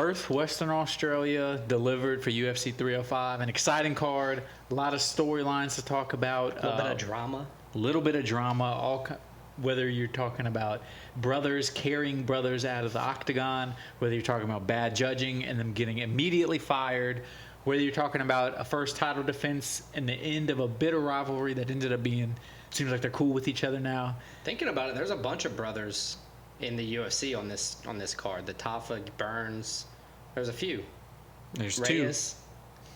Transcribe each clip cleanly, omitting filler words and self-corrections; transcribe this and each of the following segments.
Perth, Western Australia, delivered for UFC 305. An exciting card, a lot of storylines to talk about. A little bit of drama. A little bit of drama, whether you're talking about brothers carrying brothers out of the octagon, whether you're talking about bad judging and them getting immediately fired, whether you're talking about a first title defense and the end of a bitter rivalry that ended up being, seems like they're cool with each other now. Thinking about it, there's a bunch of brothers in the UFC on this card. The Tafa, Burns, there's a few. There's Reyes,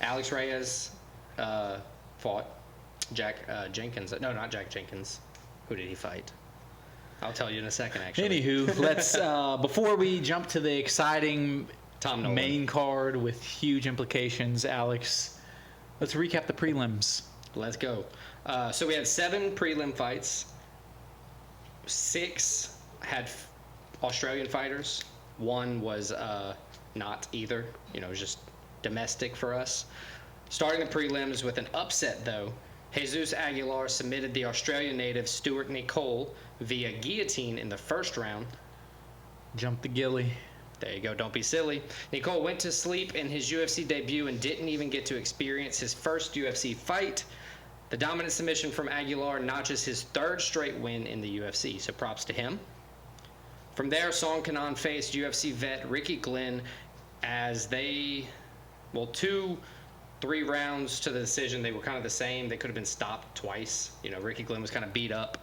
Alex Reyes fought Jack Jenkins. No, not Jack Jenkins. Who did he fight? I'll tell you in a second, actually. Anywho, let's before we jump to the exciting main card with huge implications, Alex, let's recap the prelims. Let's go. So we had 7 prelim fights. 6 had Australian fighters. 1 was not either. It was just domestic for us. Starting the prelims with an upset, though. Jesus Aguilar submitted the Australian native Stuart Nicole via guillotine in the first round. Jump the gilly. There you go. Don't be silly. Nicole went to sleep in his UFC debut and didn't even get to experience his first UFC fight. The dominant submission from Aguilar notches his 3rd straight win in the UFC, so props to him. From there, Song Kanan faced UFC vet Ricky Glenn as 3 rounds to the decision. They were kind of the same. They could have been stopped twice. Ricky Glenn was kind of beat up.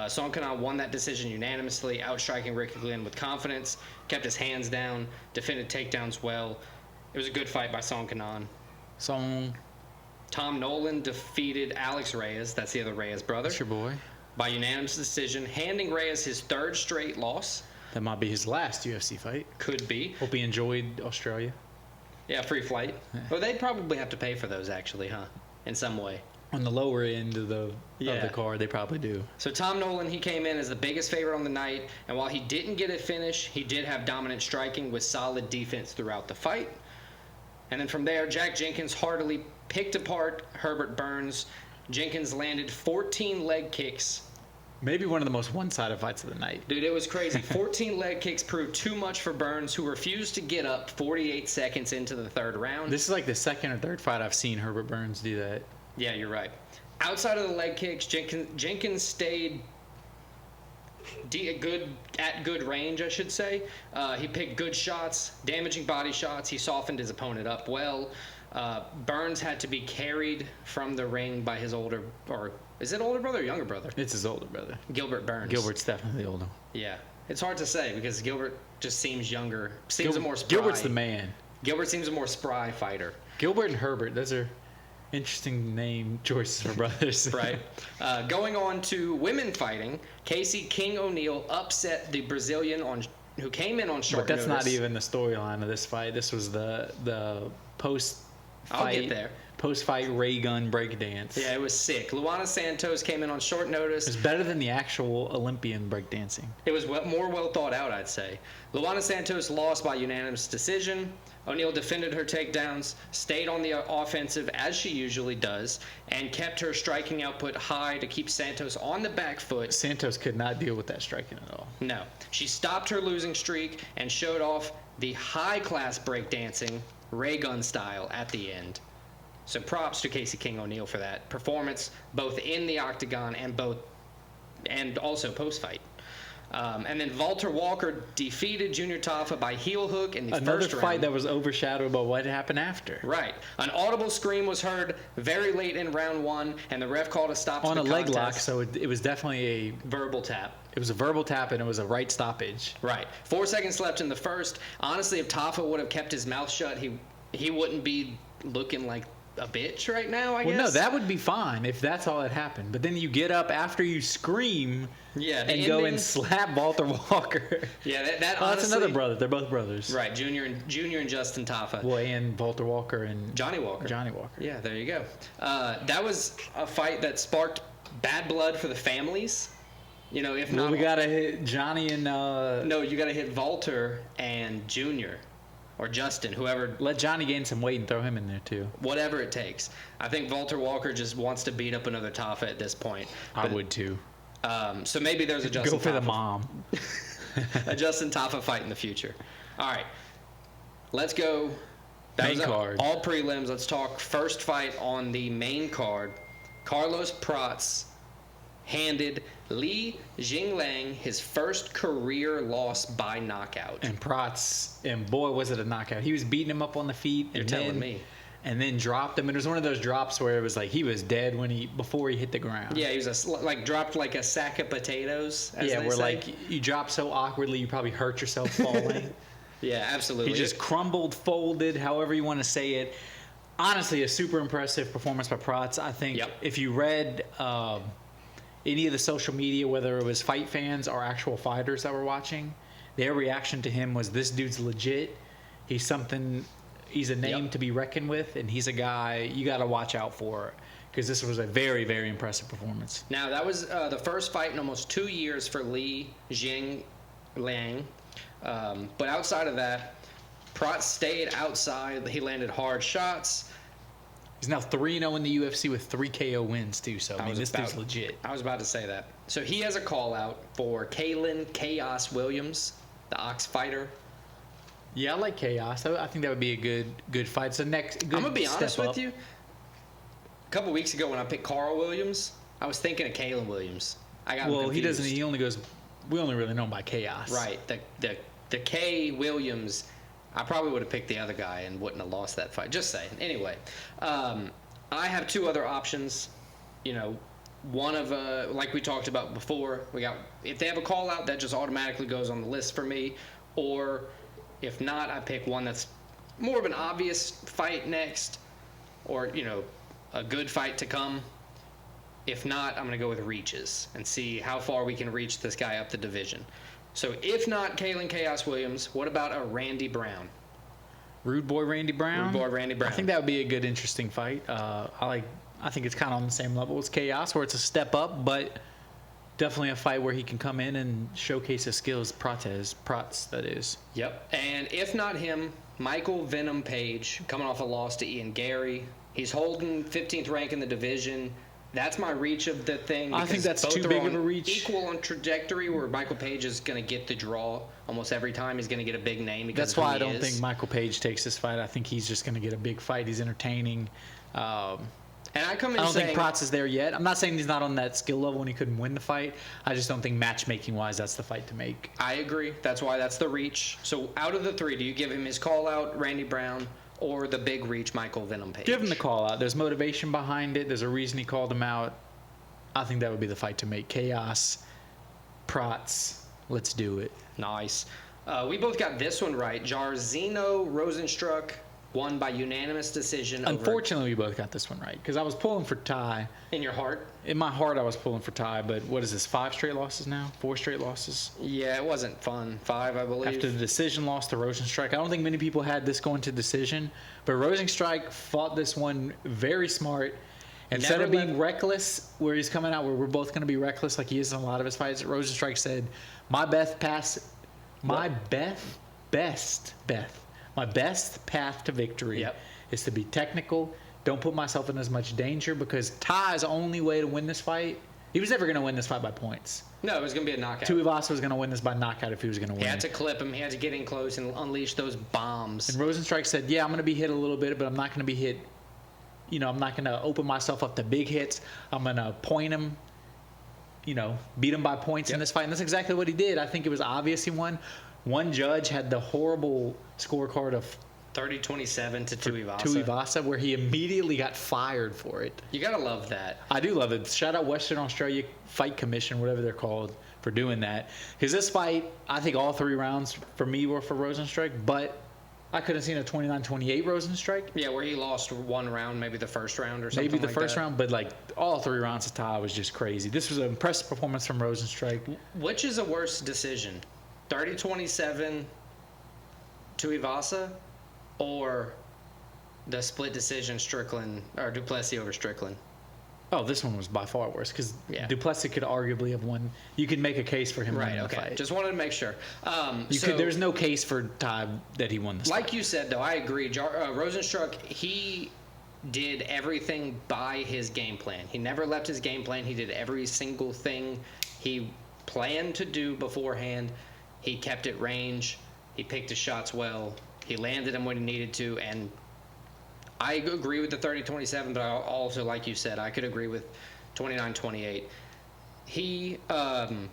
Song Kanan won that decision unanimously, outstriking Ricky Glenn with confidence, kept his hands down, defended takedowns well. It was a good fight by Song Kanan. Tom Nolan defeated Alex Reyes, that's the other Reyes brother. That's your boy. By unanimous decision, handing Reyes his 3rd straight loss. That might be his last UFC fight. Could be. Hope he enjoyed Australia. Yeah, free flight. Well, they'd probably have to pay for those, actually, huh? In some way. On the lower end of the card, they probably do. So Tom Nolan, he came in as the biggest favorite on the night, and while he didn't get a finish, he did have dominant striking with solid defense throughout the fight. And then from there, Jack Jenkins heartily picked apart Herbert Burns. Jenkins landed 14 leg kicks. Maybe one of the most one-sided fights of the night. Dude, it was crazy. 14 leg kicks proved too much for Burns, who refused to get up 48 seconds into the 3rd round. This is like the 2nd or 3rd fight I've seen Herbert Burns do that. Yeah, you're right. Outside of the leg kicks, Jenkins stayed at good range, I should say. He picked good shots, damaging body shots. He softened his opponent up well. Burns had to be carried from the ring by his older, or is it older brother or younger brother? It's his older brother. Gilbert Burns. Gilbert's definitely older. Yeah. It's hard to say because Gilbert just seems younger. Seems a more spry. Gilbert's the man. Gilbert seems a more spry fighter. Gilbert and Herbert, those are interesting name choices for brothers. Right. Going on to women fighting, Casey King O'Neill upset the Brazilian who came in on short notice. But that's not even the storyline of this fight. This was the post-fight. I'll get there. Post-fight ray gun breakdance. Yeah, it was sick. Luana Santos came in on short notice. It was better than the actual Olympian breakdancing. It was more well thought out, I'd say. Luana Santos lost by unanimous decision. O'Neill defended her takedowns, stayed on the offensive as she usually does, and kept her striking output high to keep Santos on the back foot. Santos could not deal with that striking at all. No. She stopped her losing streak and showed off the high-class breakdancing, ray gun style at the end. So props to Casey King O'Neill for that performance, both in the octagon and also post-fight. And then Walter Walker defeated Junior Tafa by heel hook in the first round. Another fight that was overshadowed by what happened after. Right. An audible scream was heard very late in round 1, and the ref called a stop to the contest. On a leg lock, so it was definitely a verbal tap. It was a verbal tap, and it was a right stoppage. Right. 4 seconds left in the first. Honestly, if Tafa would have kept his mouth shut, he wouldn't be looking like a bitch right now, I guess. Well, no, that would be fine if that's all that happened. But then you get up after you scream and go and slap Walter Walker. Yeah, that honestly, that's another brother. They're both brothers. Right, Junior and Justin Tafa. Well, and Walter Walker and Johnny Walker. Yeah, there you go. That was a fight that sparked bad blood for the families. If not, we gotta hit Johnny and no, you gotta hit Walter and Junior. Or Justin, whoever. Let Johnny gain some weight and throw him in there, too. Whatever it takes. I think Walter Walker just wants to beat up another Tafa at this point. I would, too. So maybe there's a Justin Tafa. Go for the mom. A Justin Tafa fight in the future. All right. let's go. That Main was card. all prelims. Let's talk first fight on the main card. Carlos Prats handed Li Jingliang his first career loss by knockout. And Prats, and boy, was it a knockout. He was beating him up on the feet. You're telling me. And then dropped him. And it was one of those drops where it was like he was dead before he hit the ground. Yeah, he was dropped like a sack of potatoes. As Yeah, they where say. like you drop so awkwardly you probably hurt yourself falling. Yeah, absolutely. He just crumbled, folded, however you want to say it. Honestly, a super impressive performance by Prats. I think if you read any of the social media, whether it was fight fans or actual fighters that were watching, their reaction to him was, this dude's legit. He's a name to be reckoned with, and he's a guy you got to watch out for, because this was a very, very impressive performance. Now, that was the first fight in almost 2 years for Li Jingliang. But outside of that, Prats stayed outside. He landed hard shots. He's now 3-0 in the UFC with 3 KO wins, too. So, this dude's legit. I was about to say that. So, he has a call-out for Kalen Chaos Williams, the Ox fighter. Yeah, I like Chaos. I think that would be a good fight. It's a next. I'm gonna be honest with you. A couple weeks ago when I picked Carl Williams, I was thinking of Kalen Williams. I got him confused. He doesn't. He only goes. We only really know him by Chaos. Right. The K Williams. I probably would have picked the other guy and wouldn't have lost that fight. Just saying. Anyway, I have 2 other options. You know, one of like we talked about before. If they have a call out, that just automatically goes on the list for me, or if not, I pick one that's more of an obvious fight next, or, a good fight to come. If not, I'm going to go with reaches and see how far we can reach this guy up the division. So if not Kalen Chaos Williams, what about a Randy Brown? Rude Boy Randy Brown? Rude Boy Randy Brown. I think that would be a good, interesting fight. I think it's kind of on the same level as Chaos, where it's a step up, but definitely a fight where he can come in and showcase his skills. Prats, that is. Yep. And if not him, Michael Venom Page, coming off a loss to Ian Gary. He's holding 15th rank in the division. That's my reach of the thing. I think that's too big of a reach. Equal on trajectory, where Michael Page is going to get the draw almost every time. He's going to get a big name. That's why I don't think Michael Page takes this fight. I think he's just going to get a big fight. He's entertaining. And I don't think Prats is there yet. I'm not saying he's not on that skill level when he couldn't win the fight. I just don't think matchmaking-wise that's the fight to make. I agree. That's why that's the reach. So out of the 3, do you give him his call-out, Randy Brown, or the big reach, Michael Venom Page? Give him the call-out. There's motivation behind it. There's a reason he called him out. I think that would be the fight to make. Chaos, Prats, let's do it. Nice. We both got this one right. Jairzinho Rozenstruik won by unanimous decision. Unfortunately, we both got this one right, because I was pulling for tie. In your heart? In my heart, I was pulling for tie, but what is this, 5 straight losses now? 4 straight losses? Yeah, it wasn't fun. 5, I believe. After the decision loss to Rozenstruik. I don't think many people had this going to decision, but Rozenstruik fought this one very smart. Instead of being reckless, where he's coming out, where we're both going to be reckless like he is in a lot of his fights, Rozenstruik said, my best path to victory is to be technical. Don't put myself in as much danger, because Ty's only way to win this fight. He was never going to win this fight by points. No, it was going to be a knockout. Tuivasa was going to win this by knockout if he was going to win. He had to clip him. He had to get in close and unleash those bombs. And Rozenstruik said, yeah, I'm going to be hit a little bit, but I'm not going to be hit. I'm not going to open myself up to big hits. I'm going to point him, beat him by points in this fight. And that's exactly what he did. I think it was obvious he won. One judge had the horrible scorecard of 30-27 to Tuivasa, where he immediately got fired for it. You gotta love that. I do love it. Shout out Western Australia Fight Commission, whatever they're called, for doing that. Because this fight, I think all 3 rounds for me were for Rozenstruik, but I could have seen a 29-28 Rozenstruik. Yeah, where he lost 1 round, maybe the first round or something. Maybe the first round, but all 3 rounds of tie was just crazy. This was an impressive performance from Rozenstruik. Which is a worse decision? 30-27 Tuivasa, or the split decision Strickland or Du Plessis over Strickland? Oh, this one was by far worse, because Du Plessis could arguably have won. You could make a case for him winning the fight. Just wanted to make sure. There's no case for Ty that he won this fight. Like you said, though, I agree. Rozenstruik, he did everything by his game plan. He never left his game plan. He did every single thing he planned to do beforehand. He kept it range. He picked his shots well. He landed him when he needed to, and I agree with the 30-27, but I also, like you said, I could agree with 29-28. He doesn't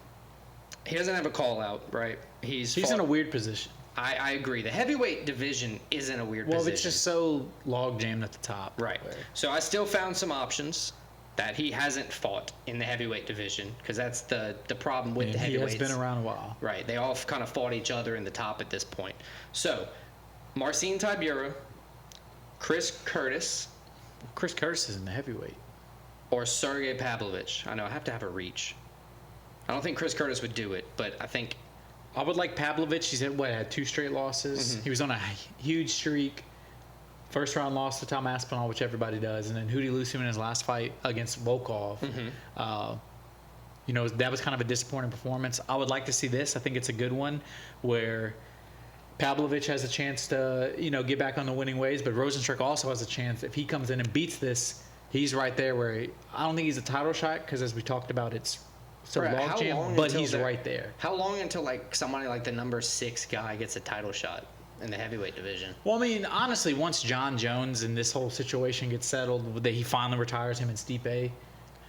have a call out, right? He's in a weird position. I agree. The heavyweight division is in a weird position. Well, it's just so log jammed at the top. Right. So I still found some options that he hasn't fought in the heavyweight division, because that's the problem with the heavyweights. He has been around a while. Right. They all kind of fought each other in the top at this point. So, Marcin Tybura, Chris Curtis. Chris Curtis is in the heavyweight. Or Sergey Pavlovich. I know, I have to have a reach. I don't think Chris Curtis would do it, but I think... I would like Pavlovich. He's had 2 straight losses. Mm-hmm. He was on a huge streak. First round loss to Tom Aspinall, which everybody does, and then who did he lose to in his last fight against Volkov? Mm-hmm. That was kind of a disappointing performance. I would like to see this. I think it's a good one where Pavlovich has a chance to, get back on the winning ways, but Rosenstruck also has a chance. If he comes in and beats this, he's right there where I don't think he's a title shot, because as we talked about, it's so log jam, but he's right there. How long until somebody like the number 6 guy gets a title shot in the heavyweight division? Well, I mean, honestly, once John Jones and this whole situation gets settled, that he finally retires him and Stipe.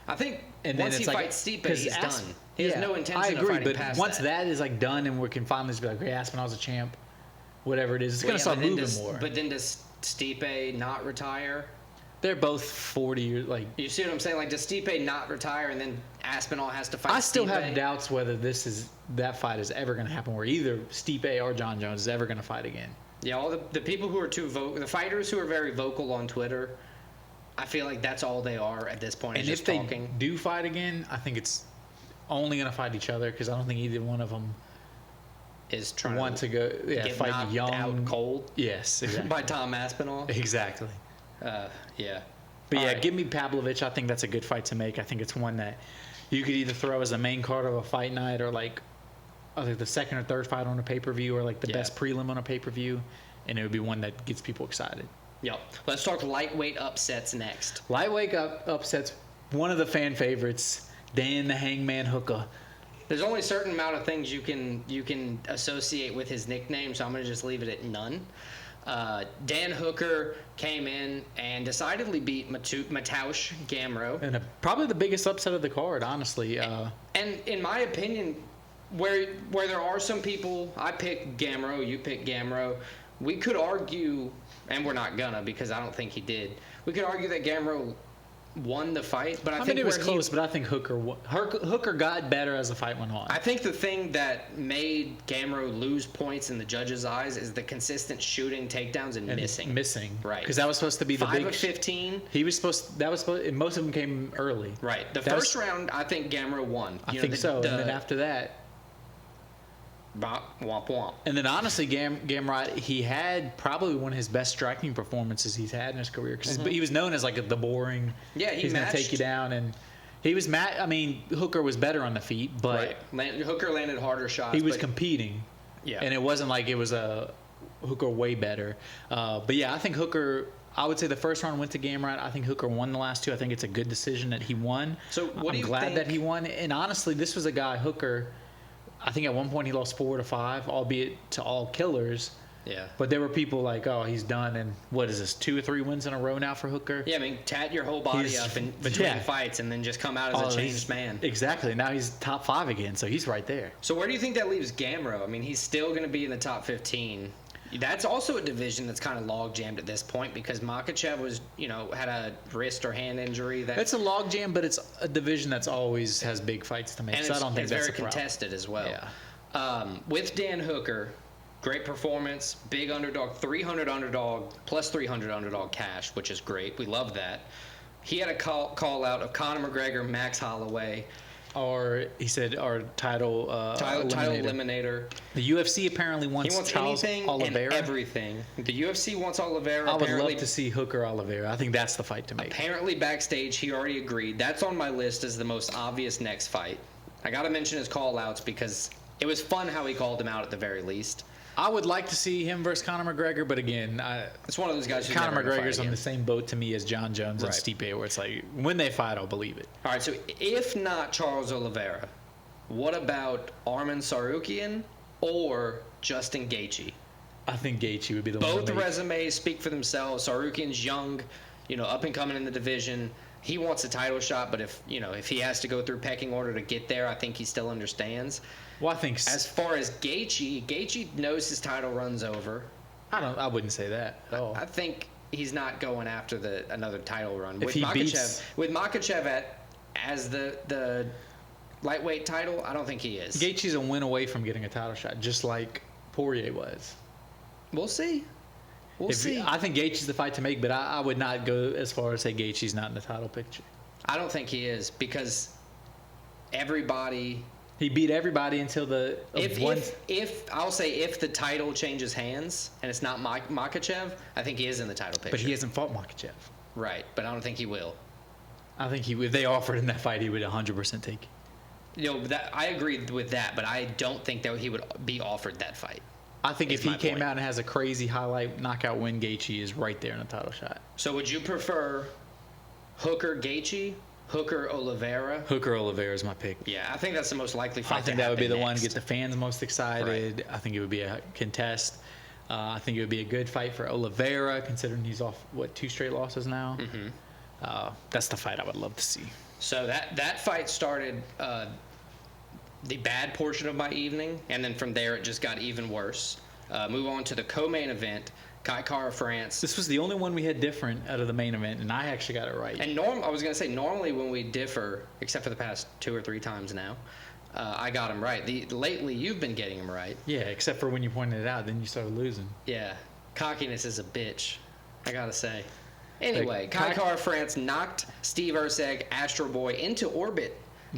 I think and once he fights Stipe, he's done. He has no intention of fighting past that. Once that is done and we can finally just be like, hey, Aspinall's a champ, whatever it is, it's going to start moving more. But then does Stipe not retire? They're both 40 years. You see what I'm saying? Does Stipe not retire and then Aspinall has to fight Stipe? I still have doubts whether that fight is ever going to happen, where either Stipe or John Jones is ever going to fight again. Yeah, all the people who are the fighters who are very vocal on Twitter, I feel like that's all they are at this point. And if they do fight again, I think it's only going to fight each other, because I don't think either one of them is trying to go get fight knocked young out cold. Yes, exactly. By Tom Aspinall. Exactly. Yeah. But yeah, give me Pavlovich. I think that's a good fight to make. I think it's one that you could either throw as a main card of a fight night, or the second or third fight on a pay-per-view, or the best prelim on a pay-per-view, and it would be one that gets people excited. Yep. Let's talk lightweight upsets next. Lightweight upsets, one of the fan favorites, Dan the Hangman Hooker. There's only a certain amount of things you can associate with his nickname, so I'm going to just leave it at none. Dan Hooker came in and decidedly beat Mateusz Gamrot. And probably the biggest upset of the card, honestly. And in my opinion, where there are some people, I pick Gamrot, you pick Gamrot, we could argue, and we're not gonna because I don't think he did, we could argue that Gamrot won the fight, but I think it was close, but I think Hooker got better as the fight went on. I think the thing that made Gamrot lose points in the judges' eyes is the consistent shooting, takedowns, and missing. Right. Because that was supposed to be the 5 big... 5 of 15. He was supposed... And most of them came early. Right. The first round, I think Gamrot won. I think so. And then after that... Womp womp. And then honestly, Gamrot, he had probably one of his best striking performances he's had in his career, because he was known as the boring. Yeah, he's going to take you down, and he was Hooker was better on the feet, but Hooker landed harder shots. He was competing. Yeah, and it wasn't like it was a Hooker way better. But yeah, I think Hooker. I would say the first round went to Gamrot. I think Hooker won the last 2. I think it's a good decision that he won. So I'm glad that he won. And honestly, this was a guy, Hooker. I think at one point he lost 4 to 5, albeit to all killers. Yeah. But there were people oh, he's done. And what is this, 2 or 3 wins in a row now for Hooker? Yeah, tat your whole body up in between fights and then just come out as a changed man. Exactly. Now he's top 5 again, so he's right there. So where do you think that leaves Gamrot? He's still going to be in the top 15. That's also a division that's kind of log jammed at this point, because Makhachev was, had a wrist or hand injury. That's a log jam, but it's a division that's always has big fights to make. And so I don't think that's very contested as well. Yeah. With Dan Hooker, great performance, big underdog, 300 underdog plus 300 underdog cash, which is great. We love that. He had a call out of Conor McGregor, Max Holloway. Or he said our title eliminator. The UFC apparently wants Charles Oliveira. And everything. The UFC wants Oliveira. I would love to see Hooker Oliveira. I think that's the fight to make. Apparently backstage he already agreed. That's on my list as the most obvious next fight. I got to mention his call outs because it was fun how he called him out at the very least. I would like to see him versus Conor McGregor, but again, it's one of those guys who's Conor McGregor's on the same boat to me as John Jones and Stipe, where it's when they fight, I'll believe it. All right, so if not Charles Oliveira, what about Arman Tsarukyan or Justin Gaethje? I think Gaethje would be the one. Both resumes speak for themselves. Sarukian's young, up and coming in the division. He wants a title shot, but if he has to go through pecking order to get there, I think he still understands. Well, I think as far as Gaethje knows his title run's over. I wouldn't say that at all. I think he's not going after another title run. With Makhachev as the lightweight title, I don't think he is. Gaethje's a win away from getting a title shot, just like Poirier was. We'll see. We'll see. I think Gaethje's the fight to make, but I would not go as far as say Gaethje's not in the title picture. I don't think he is because everybody. He beat everybody until if the title changes hands and it's not Makhachev, I think he is in the title picture. But he hasn't fought Makhachev. Right, but I don't think he will. I think if they offered him that fight, he would 100% take it. I agree with that, but I don't think that he would be offered that fight. I think if he came out and has a crazy highlight knockout win, Gaethje is right there in a title shot. So would you prefer Hooker Gaethje, Hooker Oliveira? Hooker Oliveira is my pick. Yeah, I think that's the most likely fight. I think that would be the one to get the fans most excited. Right. I think it would be a contest. I think it would be a good fight for Oliveira, considering he's off 2 straight losses now. Mm-hmm. That's the fight I would love to see. So that fight started the bad portion of my evening, and then from there it just got even worse. Move on to the co-main event, Kai Kara France. This was the only one we had different out of the main event, and I actually got it right. And I was going to say, normally when we differ, except for the past 2 or 3 times now, I got them right. Lately, you've been getting them right. Yeah, except for when you pointed it out, then you started losing. Yeah. Cockiness is a bitch, I got to say. Anyway, Kai Kara France knocked Steve Erceg, Astro Boy, into orbit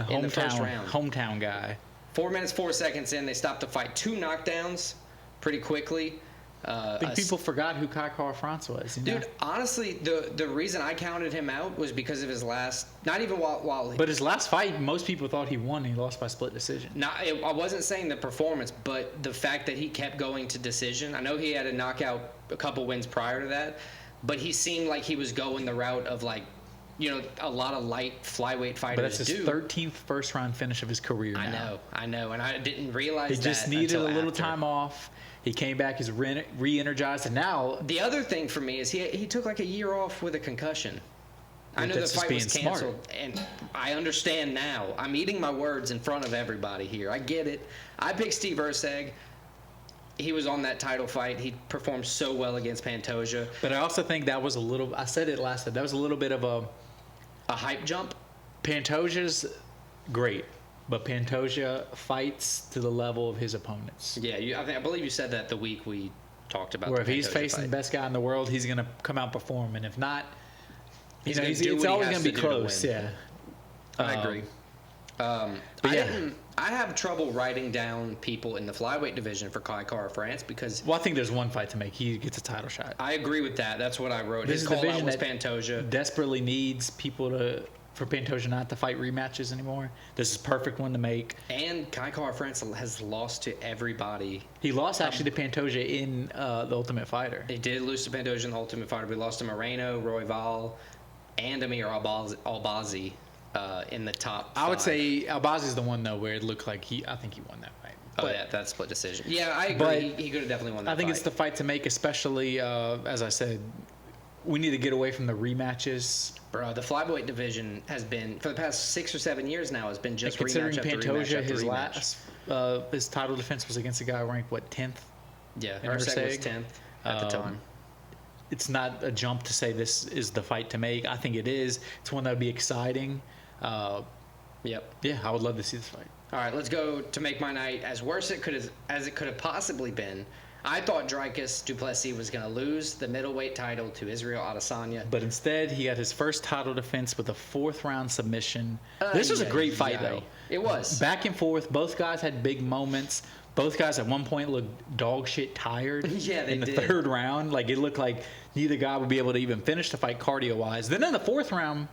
in the first round. Hometown guy. 4 minutes, 4 seconds in, they stopped the fight. 2 knockdowns pretty quickly. I think people forgot who Kai Kara France was. Dude, honestly, the reason I counted him out was because of his last. Not even while. But his last fight, most people thought he won. And he lost by split decision. I wasn't saying the performance, but the fact that he kept going to decision. I know he had a knockout, a couple wins prior to that, but he seemed like he was going the route of a lot of light flyweight fighters. But that's his 13th first round finish of his career. I know, and I didn't realize that. He just needed a little time off. He came back, he's re-energized, and now... The other thing for me is he took like a year off with a concussion. I know the fight was canceled, and I understand now. I'm eating my words in front of everybody here. I get it. I picked Steve Erceg. He was on that title fight. He performed so well against Pantoja. But I also think that was a little... I said it last time. That was a little bit of a hype jump? Pantoja's great. But Pantoja fights to the level of his opponents. Yeah, I believe you said that the week we talked about. Where if he's facing the best guy in the world, he's going to come out and perform, and if not, it's always going to be close. Yeah, I agree. I have trouble writing down people in the flyweight division for Kai Kara France because. Well, I think there's one fight to make. He gets a title shot. I agree with that. That's what I wrote. His call out was Pantoja. Desperately needs people for Pantoja not to fight rematches anymore. This is a perfect one to make. And Kai Kara France has lost to everybody. He lost actually to Pantoja in the Ultimate Fighter. He did lose to Pantoja in the Ultimate Fighter, but he lost to Moreno, Royval, and Amir Albazi in the top 5. I would say Albazi's the one though where it looked like I think he won that fight. Oh yeah, that split decision. Yeah, I agree. He could have definitely won that fight. I think it's the fight to make, especially as I said. We need to get away from the rematches. Bro, the flyweight division has been, for the past 6 or 7 years now, has been just rematch after Pantoja, rematch. His title defense was against a guy ranked, 10th? Yeah, Erceg was 10th at the time. It's not a jump to say this is the fight to make. I think it is. It's one that would be exciting. Yep. Yeah, I would love to see this fight. All right, let's go to make my night as worse as it could have possibly been. I thought Dricus Du Plessis was going to lose the middleweight title to Israel Adesanya. But instead, he got his first title defense with a 4th-round submission. This was a great fight, though. It was. Back and forth. Both guys had big moments. Both guys at one point looked dog shit tired in the 3rd round. Like, it looked like neither guy would be able to even finish the fight cardio-wise. Then in the 4th round,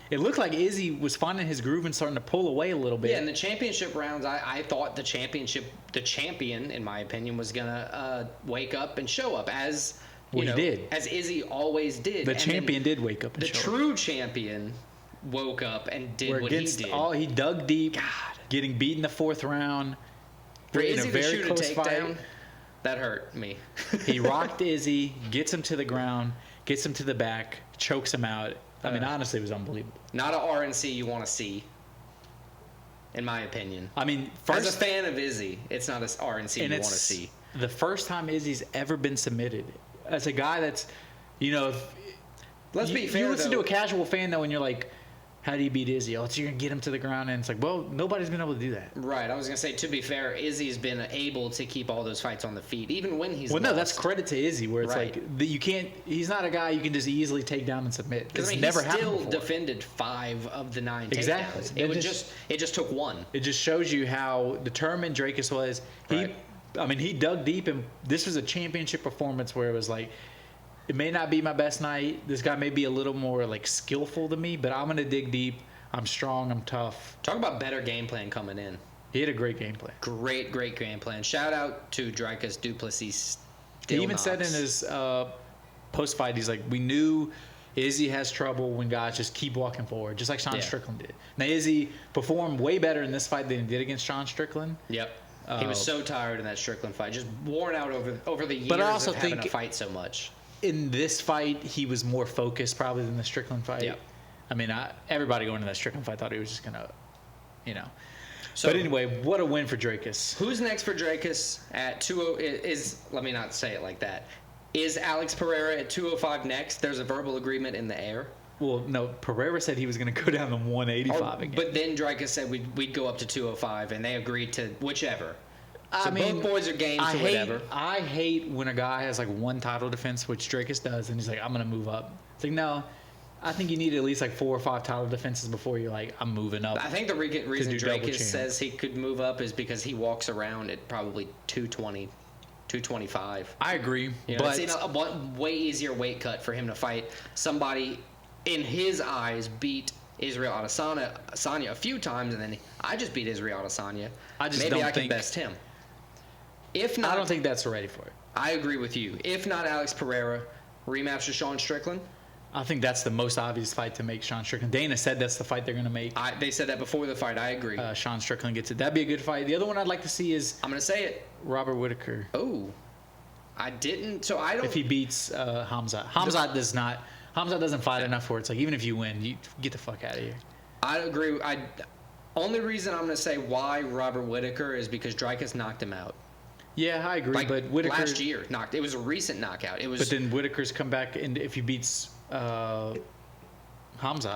it looked like Izzy was finding his groove and starting to pull away a little bit. Yeah, in the championship rounds, I thought the champion, in my opinion, was going to wake up and show up as he did. As Izzy always did. The champion did wake up and show up. The true champion woke up and did what he did. He dug deep, getting beat in the 4th round. For Izzy to shoot a takedown, That hurt me. He rocked Izzy, gets him to the ground, gets him to the back, chokes him out. I mean, honestly, it was unbelievable. Not an RNC you want to see, in my opinion. I mean, as a fan of Izzy, it's not an RNC you want to see. The first time Izzy's ever been submitted. As a guy that's, you know, Let's be fair, you listen though. to a casual fan, though, and you're like, how do you beat Izzy? Oh, so you're going to get him to the ground. And it's like, well, nobody's been able to do that. Right. I was going to say, to be fair, Izzy's been able to keep all those fights on the feet, even when he's Well, lost. no, that's credit to Izzy, where it's Right. like, you can't, he's not a guy you can just easily take down and submit. Because It's I mean, never he happened still before. defended 5 of the 9 Exactly. takedowns. It just took one. It just shows you how determined Dricus was. Right. He dug deep, and this was a championship performance where it was like, it may not be my best night. This guy may be a little more like skillful than me, but I'm gonna dig deep. I'm strong. I'm tough. Talk about better game plan coming in. He had a great game plan. Great game plan. Shout out to Dricus Du Plessis. He even said in his post-fight, he's like, we knew Izzy has trouble when guys just keep walking forward, just like Sean Strickland did. Now, Izzy performed way better in this fight than he did against Sean Strickland. Yep. He was so tired in that Strickland fight, just worn out over the years But I also of having think to fight so much. In this fight, he was more focused probably than the Strickland fight. Yep. I mean, everybody going to that Strickland fight thought he was just going to, you know. So, but anyway, what a win for Dricus. Who's next for Dricus at 205? Let me not say it like that. Is Alex Pereira at 205 next? There's a verbal agreement in the air. Well, no, Pereira said he was going to go down to 185 again. But then Dricus said we'd go up to 205, and they agreed to whichever. So I mean, both boys are game for whatever. I hate when a guy has like one title defense, which Dricus does, and he's like, I'm going to move up. It's like, no, I think you need at least like 4 or 5 title defenses before you're like, I'm moving up. I think the reason you're double Dricus champ. says he could move up is because he walks around at probably 220, 225. I agree, You know, but it's a way easier weight cut for him to fight somebody, in his eyes, beat Israel Adesanya a few times, and then I just beat Israel Adesanya. Maybe I can best him. If not, I don't think that's ready for it. I agree with you. If not Alex Pereira, rematch with Sean Strickland. I think that's the most obvious fight to make Sean Strickland. Dana said that's the fight they're going to make. They said that before the fight. I agree. Sean Strickland gets it. That'd be a good fight. The other one I'd like to see is I'm going to say it. Robert Whitaker. Oh, I didn't. So I don't. If he beats Hamzat. Hamzat doesn't fight enough where it's like, even if you win, you get the fuck out of here. I agree. Only reason I'm going to say why Robert Whitaker is because Dricus knocked him out. Yeah, I agree. But Whitaker last year it was a recent knockout. It was. But then Whitaker's come back, and if he beats Hamzat,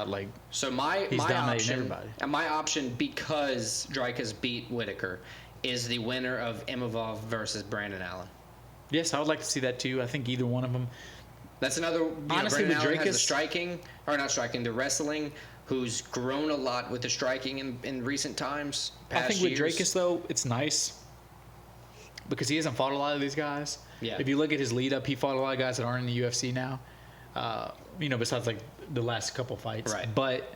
like, so my dominating option, everybody. And my option, because Dricus beat Whitaker, is the winner of Imavov versus Brandon Allen. yes, I would like to see that too. I think either one of them. That's another. Honestly, Brandon with Allen has Dricus, the wrestling. Who's grown a lot with the striking in recent times. I think with years. Dricus though, it's nice because he hasn't fought a lot of these guys. Yeah. If you look at his lead up, he fought a lot of guys that aren't in the UFC now. Besides like the last couple fights. Right. But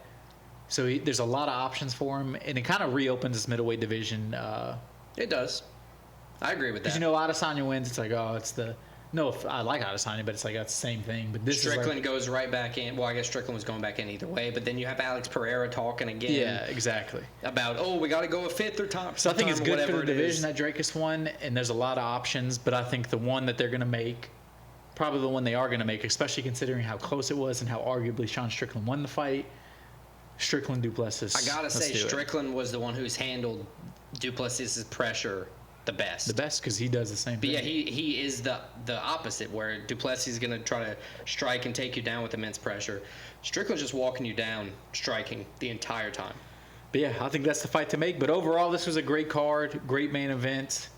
so there's a lot of options for him, and it kind of reopens this middleweight division. It does. I agree with that. Because Adesanya wins, it's like, oh, it's the. No, I like Adesanya, but it's like that's the same thing. But this Strickland is goes right back in. Well, I guess Strickland was going back in either way. But then you have Alex Pereira talking again. Yeah, exactly. About we got to go a fifth or top. So I think it's good for the division that Dricus won, and there's a lot of options. But I think the one that they're going to make, probably the one they are going to make, especially considering how close it was and how arguably Sean Strickland won the fight, Strickland Du Plessis. I gotta say, Strickland was the one who's handled Du Plessis' pressure the best. The best, because he does the same thing. But yeah, he is the opposite, where Du Plessis is going to try to strike and take you down with immense pressure. Strickland's just walking you down, striking the entire time. But yeah, I think that's the fight to make. But overall, this was a great card, great main event.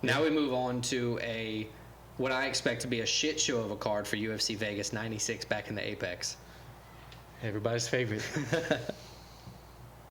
Now we move on to what I expect to be a shit show of a card for UFC Vegas 96 back in the Apex. Everybody's favorite.